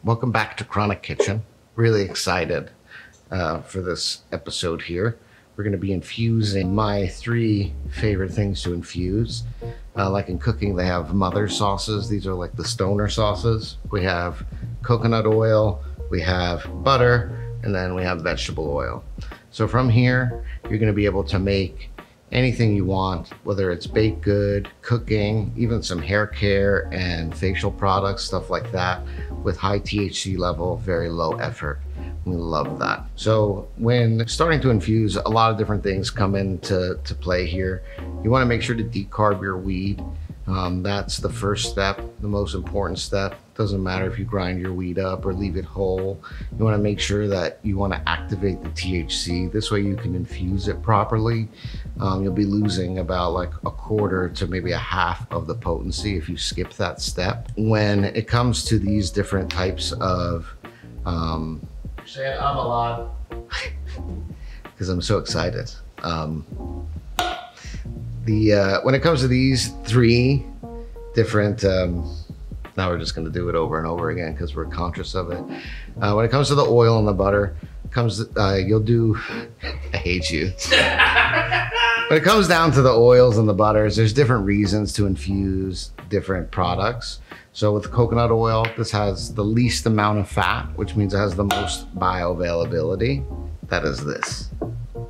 Welcome back to Chronic Kitchen. Really excited for this episode here. We're going to be infusing my 3 favorite things to infuse. Like in cooking, they have mother sauces. These are like the stoner sauces. We have coconut oil, we have butter, and then we have vegetable oil. So from here, you're going to be able to make anything you want, whether it's baked good, cooking, even some hair care and facial products, stuff like that, with high THC level, very low effort. We love that. So when starting to infuse, a lot of different things come into play here. You want to make sure to decarb your weed. That's the first step, the most important step. Doesn't matter if you grind your weed up or leave it whole. You want to make sure that you want to activate the THC. This way you can infuse it properly. You'll be losing about like a quarter to maybe a half of the potency if you skip that step. When it comes to these different types of saying I'm a lot because I'm so excited. When it comes to these 3 different, now we're just going to do it over and over again because we're conscious of it. When it comes to the oil and the butter, you'll do, I hate you. When it comes down to the oils and the butters, there's different reasons to infuse different products. So with coconut oil, this has the least amount of fat, which means it has the most bioavailability. That is this.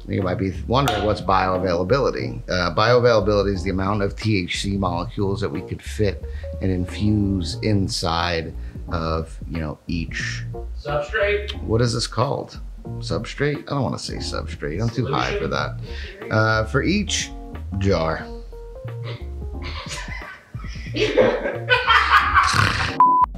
You might be wondering what's bioavailability. Bioavailability is the amount of THC molecules that we could fit and infuse inside of, each substrate. What is this called? Substrate? I don't want to say substrate. I'm too high for that. For each jar.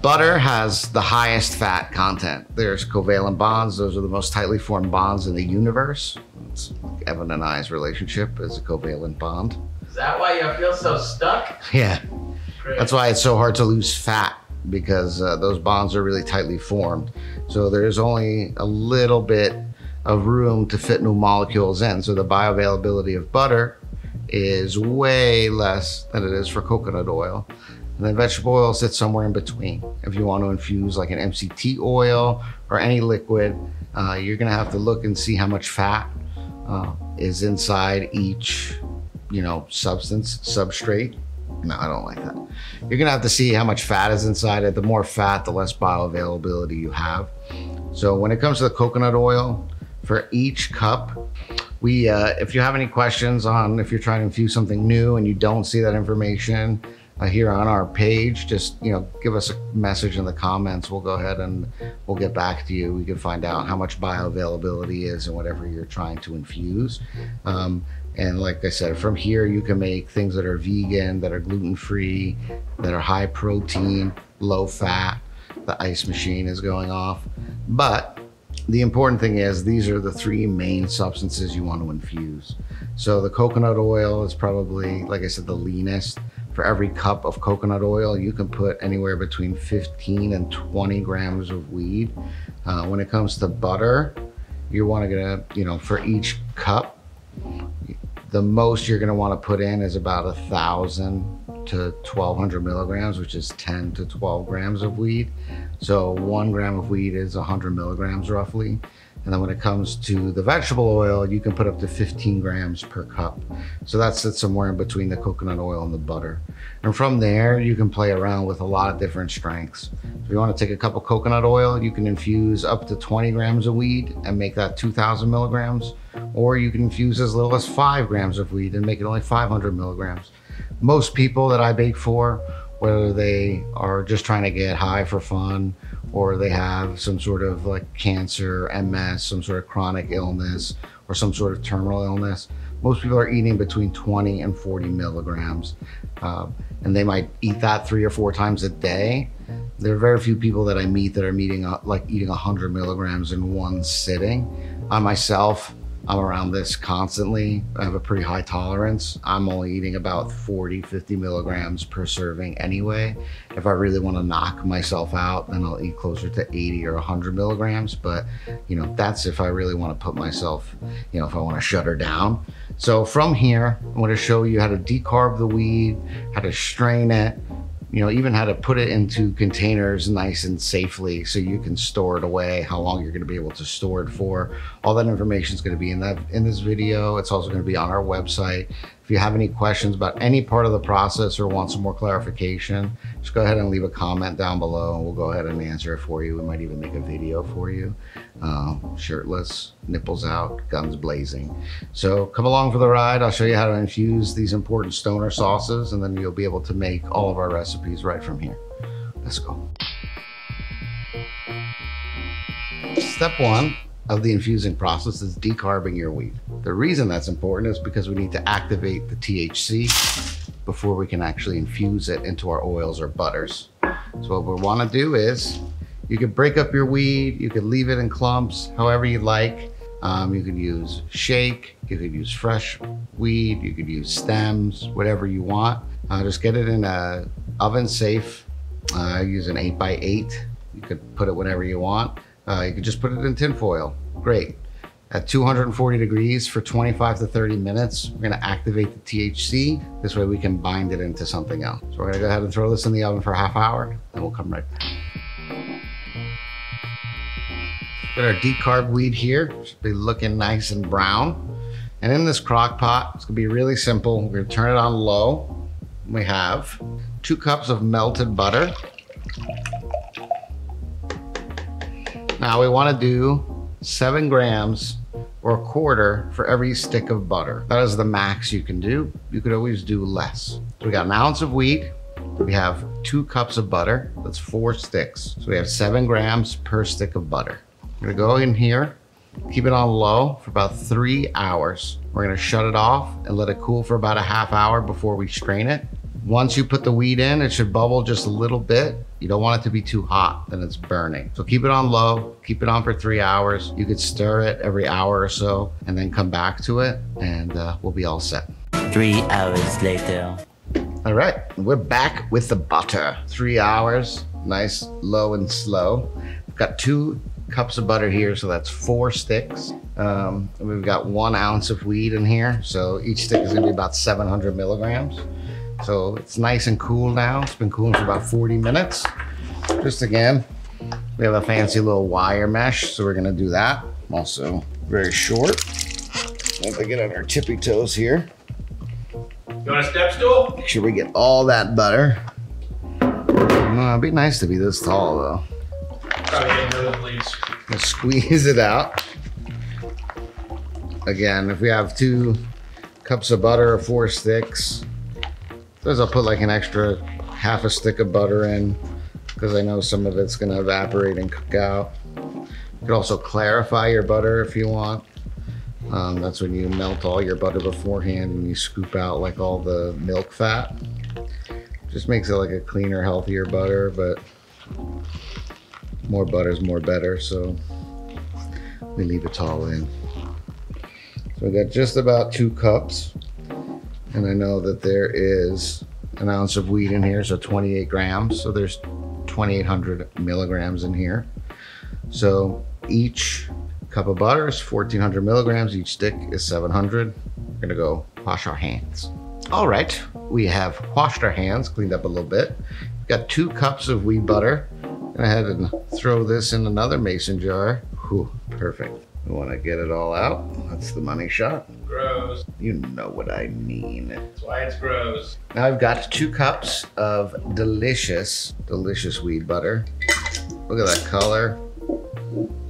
Butter has the highest fat content. There's covalent bonds. Those are the most tightly formed bonds in the universe. It's Evan and I's relationship is a covalent bond. Is that why you feel so stuck? Yeah. Great. That's why it's so hard to lose fat, because those bonds are really tightly formed. So there's only a little bit of room to fit new molecules in. So the bioavailability of butter is way less than it is for coconut oil. And then vegetable oil sits somewhere in between. If you want to infuse like an MCT oil or any liquid, you're gonna have to look and see how much fat is inside each, substrate. No, I don't like that. You're gonna have to see how much fat is inside it. The more fat, the less bioavailability you have. So when it comes to the coconut oil, for each cup, if you have any questions on if you're trying to infuse something new and you don't see that information here on our page, just give us a message in the comments. We'll go ahead and we'll get back to you. We can find out how much bioavailability is in whatever you're trying to infuse. And like I said, from here you can make things that are vegan, that are gluten-free, that are high protein, low fat. The ice machine is going off. But the important thing is these are the 3 main substances you want to infuse. So the coconut oil is probably, like I said, the leanest. For every cup of coconut oil, you can put anywhere between 15 and 20 grams of weed. When it comes to butter, you want to get, for each cup, the most you're going to want to put in is about 1,000 to 1,200 milligrams, which is 10 to 12 grams of weed. So 1 gram of weed is 100 milligrams roughly. And then when it comes to the vegetable oil, you can put up to 15 grams per cup. So that sits somewhere in between the coconut oil and the butter. And from there, you can play around with a lot of different strengths. If you want to take a cup of coconut oil, you can infuse up to 20 grams of weed and make that 2,000 milligrams. Or you can infuse as little as 5 grams of weed and make it only 500 milligrams. Most people that I bake for, whether they are just trying to get high for fun, or they have some sort of like cancer, MS, some sort of chronic illness, or some sort of terminal illness, most people are eating between 20 and 40 milligrams. And they might eat that 3 or 4 times a day. There are very few people that I meet that are eating 100 milligrams in one sitting. I myself, I'm around this constantly. I have a pretty high tolerance. I'm only eating about 40, 50 milligrams per serving anyway. If I really want to knock myself out, then I'll eat closer to 80 or 100 milligrams. But, that's if I really want to put myself, if I want to shut her down. So from here, I'm going to show you how to decarb the weed, how to strain it, you know, even how to put it into containers nice and safely so you can store it away, how long you're going to be able to store it for. All that information is going to be in this video. It's also going to be on our website. If you have any questions about any part of the process or want some more clarification, just go ahead and leave a comment down below and we'll go ahead and answer it for you. We might even make a video for you. Shirtless, nipples out, guns blazing. So come along for the ride. I'll show you how to infuse these important stoner sauces, and then you'll be able to make all of our recipes right from here. Let's go. Step one of the infusing process is decarbing your weed. The reason that's important is because we need to activate the THC before we can actually infuse it into our oils or butters. So what we want to do is, you could break up your weed, you could leave it in clumps, however you like. You could use shake, you could use fresh weed, you could use stems, whatever you want. Just get it in a oven safe. Use an 8x8. You could put it whenever you want. You could just put it in tin foil. Great. At 240 degrees for 25 to 30 minutes, we're gonna activate the THC. This way we can bind it into something else. So we're gonna go ahead and throw this in the oven for a half hour, and we'll come right back. Got our decarb weed here. Should be looking nice and brown. And in this crock pot, it's gonna be really simple. We're gonna turn it on low. We have 2 cups of melted butter. Now we wanna do 7 grams or a quarter for every stick of butter. That is the max you can do. You could always do less. So we got an ounce of wheat. We have 2 cups of butter. That's 4 sticks. So we have 7 grams per stick of butter. I'm gonna go in here, keep it on low for about 3 hours. We're gonna shut it off and let it cool for about a half hour before we strain it. Once you put the weed in, it should bubble just a little bit. You don't want it to be too hot, then it's burning. So keep it on low, keep it on for 3 hours. You could stir it every hour or so and then come back to it, and we'll be all set. 3 hours later. All right, we're back with the butter. 3 hours, nice, low and slow. We've got 2 cups of butter here, so that's 4 sticks. And we've got 1 ounce of weed in here, so each stick is gonna be about 700 milligrams. So it's nice and cool now. It's been cooling for about 40 minutes. Just again, we have a fancy little wire mesh, so we're gonna do that. Also very short. If I get on our tippy toes here. You want a step stool? Make sure we get all that butter. It'd be nice to be this tall though. Probably get nosebleeds. Let's squeeze it out. Again, if we have 2 cups of butter or 4 sticks, sometimes I'll put like an extra half a stick of butter in because I know some of it's gonna evaporate and cook out. You could also clarify your butter if you want. That's when you melt all your butter beforehand and you scoop out like all the milk fat. Just makes it like a cleaner, healthier butter, but more butter is more better, so we leave it all in. So we got just about 2 cups. And I know that there is an ounce of wheat in here, so 28 grams. So there's 2,800 milligrams in here. So each cup of butter is 1,400 milligrams. Each stick is 700. We're gonna go wash our hands. All right, we have washed our hands, cleaned up a little bit. We've got 2 cups of wheat butter. Go ahead and throw this in another mason jar. Whew, perfect. We want to get it all out. That's the money shot. Gross. You know what I mean. That's why it's gross. Now I've got 2 cups of delicious weed butter. Look at that color.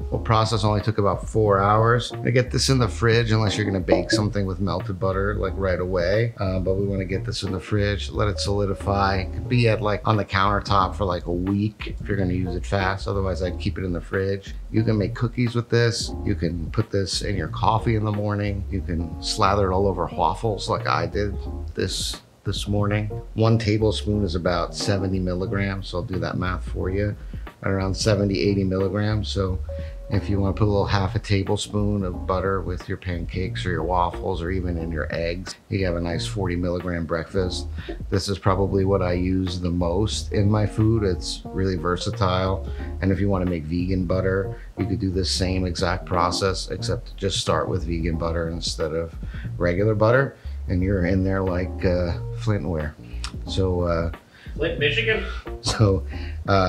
Whole process only took about 4 hours. I get this in the fridge unless you're gonna bake something with melted butter like right away. But we wanna get this in the fridge, let it solidify. It could be at like on the countertop for like a week if you're gonna use it fast. Otherwise I'd keep it in the fridge. You can make cookies with this. You can put this in your coffee in the morning. You can slather it all over waffles like I did this morning. 1 tablespoon is about 70 milligrams. So I'll do that math for you. Around 70, 80 milligrams. So if you want to put a little half a tablespoon of butter with your pancakes or your waffles or even in your eggs, you have a nice 40 milligram breakfast. This is probably what I use the most in my food. It's really versatile. And if you want to make vegan butter, you could do the same exact process, except just start with vegan butter instead of regular butter. And you're in there like Flintware. So Flint, Michigan? So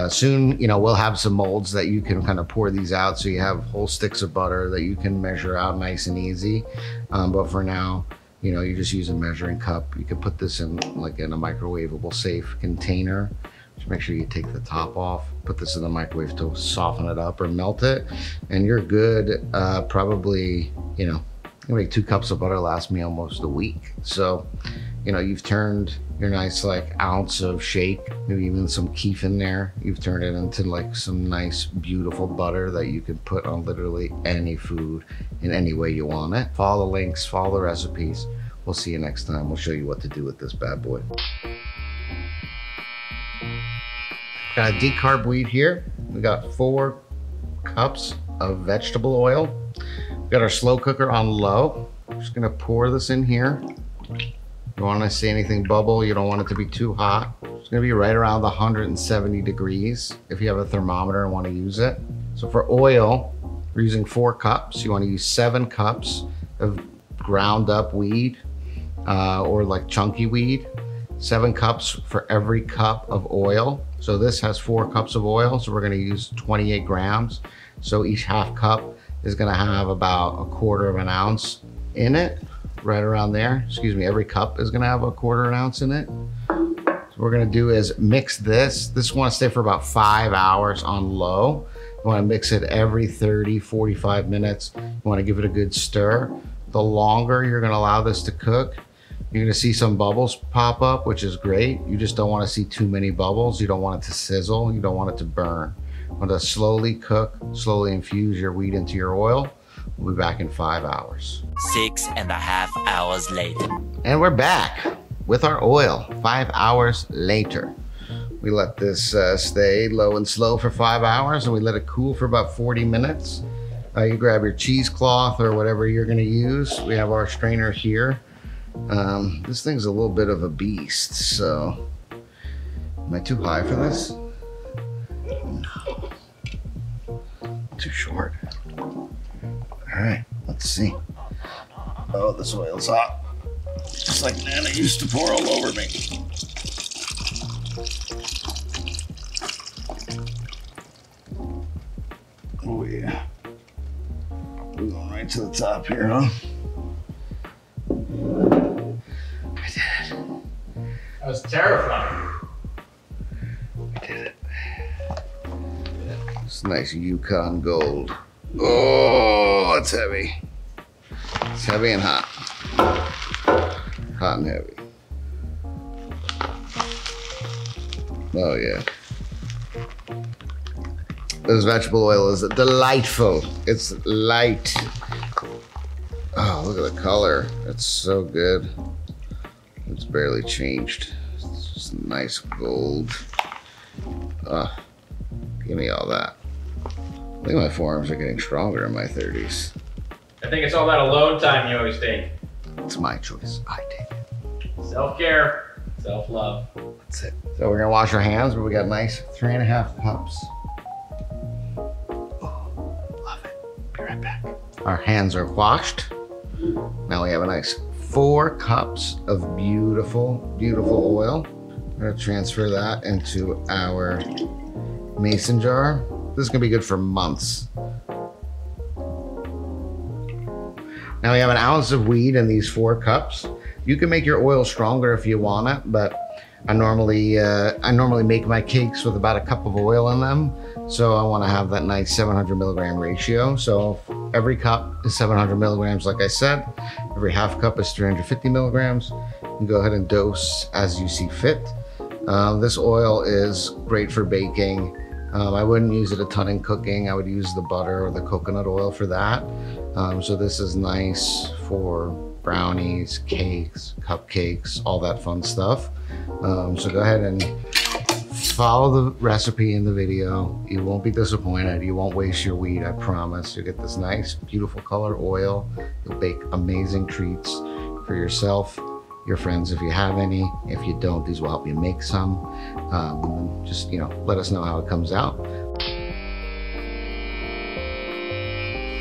soon, you know, we'll have some molds that you can kind of pour these out. So you have whole sticks of butter that you can measure out nice and easy. But for now, you know, you just use a measuring cup. You can put this in like in a microwavable safe container. Just make sure you take the top off, put this in the microwave to soften it up or melt it. And you're good. Probably, you know, like 2 cups of butter last me almost a week. So, you know, you've turned your nice like ounce of shake, maybe even some keef in there. You've turned it into like some nice, beautiful butter that you can put on literally any food in any way you want it. Follow the links, follow the recipes. We'll see you next time. We'll show you what to do with this bad boy. Got a decarb weed here. We got 4 cups of vegetable oil. We got our slow cooker on low. I'm just gonna pour this in here. You don't want to see anything bubble. You don't want it to be too hot. It's gonna be right around 170 degrees if you have a thermometer and want to use it. So for oil, we're using 4 cups. You want to use 7 cups of ground up weed or like chunky weed. 7 cups for every cup of oil. So this has 4 cups of oil. So we're gonna use 28 grams. So each half cup is gonna have about 1/4 ounce in it, right around there. Excuse me, every cup is gonna have 1/4 ounce in it. So what we're gonna do is mix this. This wanna stay for about 5 hours on low. You wanna mix it every 30, 45 minutes. You wanna give it a good stir. The longer you're gonna allow this to cook, you're gonna see some bubbles pop up, which is great. You just don't wanna see too many bubbles. You don't want it to sizzle. You don't want it to burn. You want to slowly cook, slowly infuse your wheat into your oil. We'll be back in 5 hours. 6.5 hours later. And we're back with our oil 5 hours later. We let this stay low and slow for 5 hours and we let it cool for about 40 minutes. You grab your cheesecloth or whatever you're gonna use. We have our strainer here. This thing's a little bit of a beast, so am I too high for this? No. Too short. All right, let's see. Oh, this oil's hot. Just like Nana used to pour all over me. Oh yeah. We're going right to the top here, huh? That was terrifying. I did it. It's nice Yukon gold. Oh, it's heavy. It's heavy and hot. Hot and heavy. Oh yeah. This vegetable oil is delightful. It's light. Oh, look at the color. It's so good. It's barely changed. It's just nice gold. Give me all that. I think my forearms are getting stronger in my 30s. I think it's all that alone time you always take. It's my choice. I take it. Self-care, self-love. That's it. So we're gonna wash our hands, but we got nice 3.5 cups. Oh, love it. Be right back. Our hands are washed. Now we have a nice 4 cups of beautiful, beautiful oil. We're gonna transfer that into our mason jar. This is gonna be good for months. Now we have 1 ounce of weed in these 4 cups. You can make your oil stronger if you want it, but I normally make my cakes with about 1 cup of oil in them. So I wanna have that nice 700 milligram ratio. So every cup is 700 milligrams, like I said. Every half cup is 350 milligrams. You can go ahead and dose as you see fit. This oil is great for baking. I wouldn't use it a ton in cooking. I would use the butter or the coconut oil for that. So this is nice for brownies, cakes, cupcakes, all that fun stuff. So go ahead and follow the recipe in the video. You won't be disappointed. You won't waste your weed, I promise. You'll get this nice, beautiful color oil. You'll bake amazing treats for yourself, your friends if you have any. If you don't, these will help you make some. Just, you know, let us know how it comes out.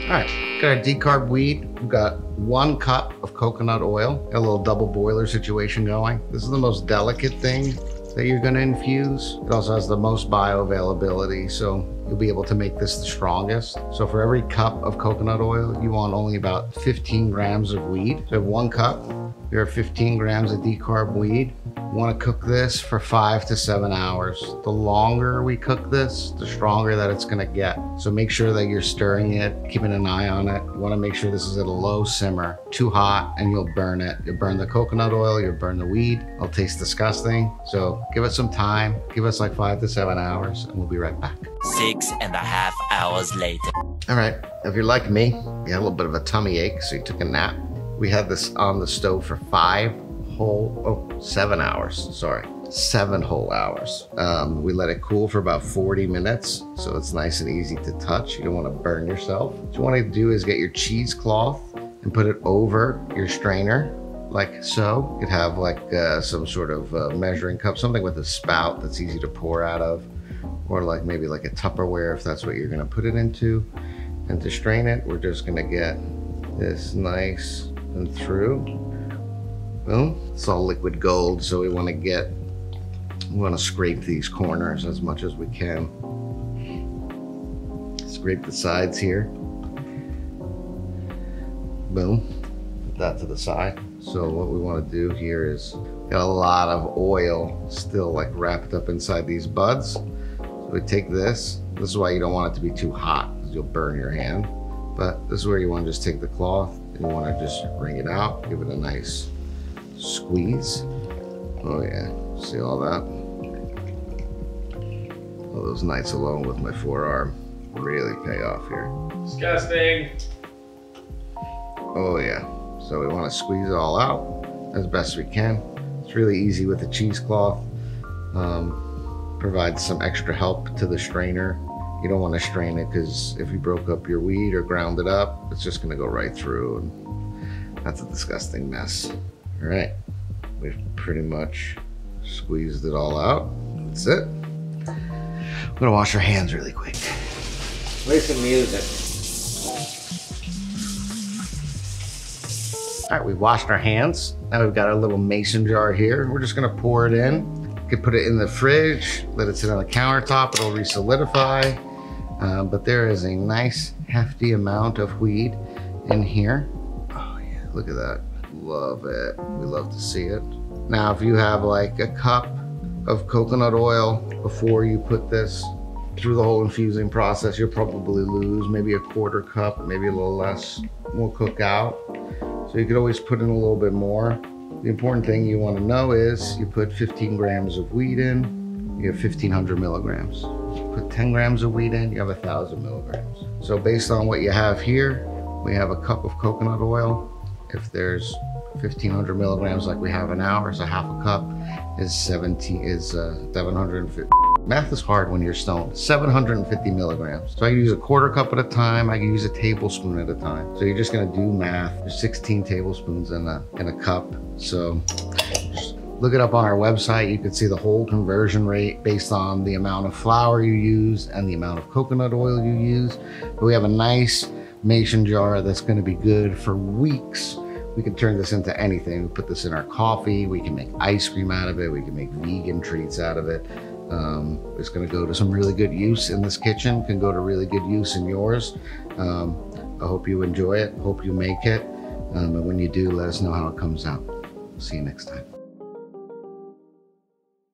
All right, got our decarb weed. We've got 1 cup of coconut oil. Got a little double boiler situation going. This is the most delicate thing that you're gonna infuse. It also has the most bioavailability, so you'll be able to make this the strongest. So for every cup of coconut oil, you want only about 15 grams of weed. So 1 cup, there are 15 grams of decarb weed. You wanna cook this for 5 to 7 hours. The longer we cook this, the stronger that it's gonna get. So make sure that you're stirring it, keeping an eye on it. You wanna make sure this is at a low simmer. Too hot and you'll burn it. You'll burn the coconut oil, you'll burn the weed. It'll taste disgusting. So give it some time. Give us like 5 to 7 hours and we'll be right back. 6.5 hours later. All right, if you're like me, you had a little bit of a tummy ache, so you took a nap. We had this on the stove for 7 hours, sorry. 7 whole hours. We let it cool for about 40 minutes, so it's nice and easy to touch. You don't wanna burn yourself. What you wanna do is get your cheesecloth and put it over your strainer, like so. You could have like some sort of measuring cup, something with a spout that's easy to pour out of, or like maybe like a Tupperware if that's what you're gonna put it into. And to strain it, we're just gonna get this nice and through. Boom. It's all liquid gold, so we wanna scrape these corners as much as we can. Scrape the sides here. Boom. Put that to the side. So what we wanna do here is, got a lot of oil still like wrapped up inside these buds. So we take this. This is why you don't want it to be too hot, because you'll burn your hand. But this is where you wanna just take the cloth and you wanna just wring it out, give it a nice squeeze. Oh yeah, see all that? All those nights alone with my forearm really pay off here. Disgusting. Oh yeah, so we want to squeeze it all out as best we can. It's really easy with the cheesecloth. Provides some extra help to the strainer. You don't want to strain it because if you broke up your weed or ground it up, it's just going to go right through, and that's a disgusting mess. All right, we've pretty much squeezed it all out. That's it. I'm gonna wash our hands really quick. Play some music. All right, we've washed our hands. Now we've got our little mason jar here. We're just gonna pour it in. You could put it in the fridge, let it sit on the countertop, it'll re-solidify. But there is a nice hefty amount of weed in here. Oh yeah, look at that. Love it. We love to see it. Now, if you have like a cup of coconut oil before you put this through the whole infusing process, you'll probably lose maybe a 1/4 cup, maybe a little less will cook out. So you could always put in a little bit more. The important thing you want to know is you put 15 grams of weed in, you have 1,500 milligrams. Put 10 grams of weed in, you have 1,000 milligrams. So based on what you have here, we have a cup of coconut oil. If there's 1,500 milligrams like we have now, or so half a cup is 750. Math is hard when you're stoned. 750 milligrams. So I can use a 1/4 cup at a time. I can use a tablespoon at a time. So you're just gonna do math. There's 16 tablespoons in a cup. So just look it up on our website. You can see the whole conversion rate based on the amount of flour you use and the amount of coconut oil you use. But we have a nice mason jar that's gonna be good for weeks. We can turn this into anything. We put this in our coffee. We can make ice cream out of it. We can make vegan treats out of it. It's gonna go to some really good use in this kitchen, can go to really good use in yours. I hope you enjoy it, hope you make it. And when you do, let us know how it comes out. See you next time.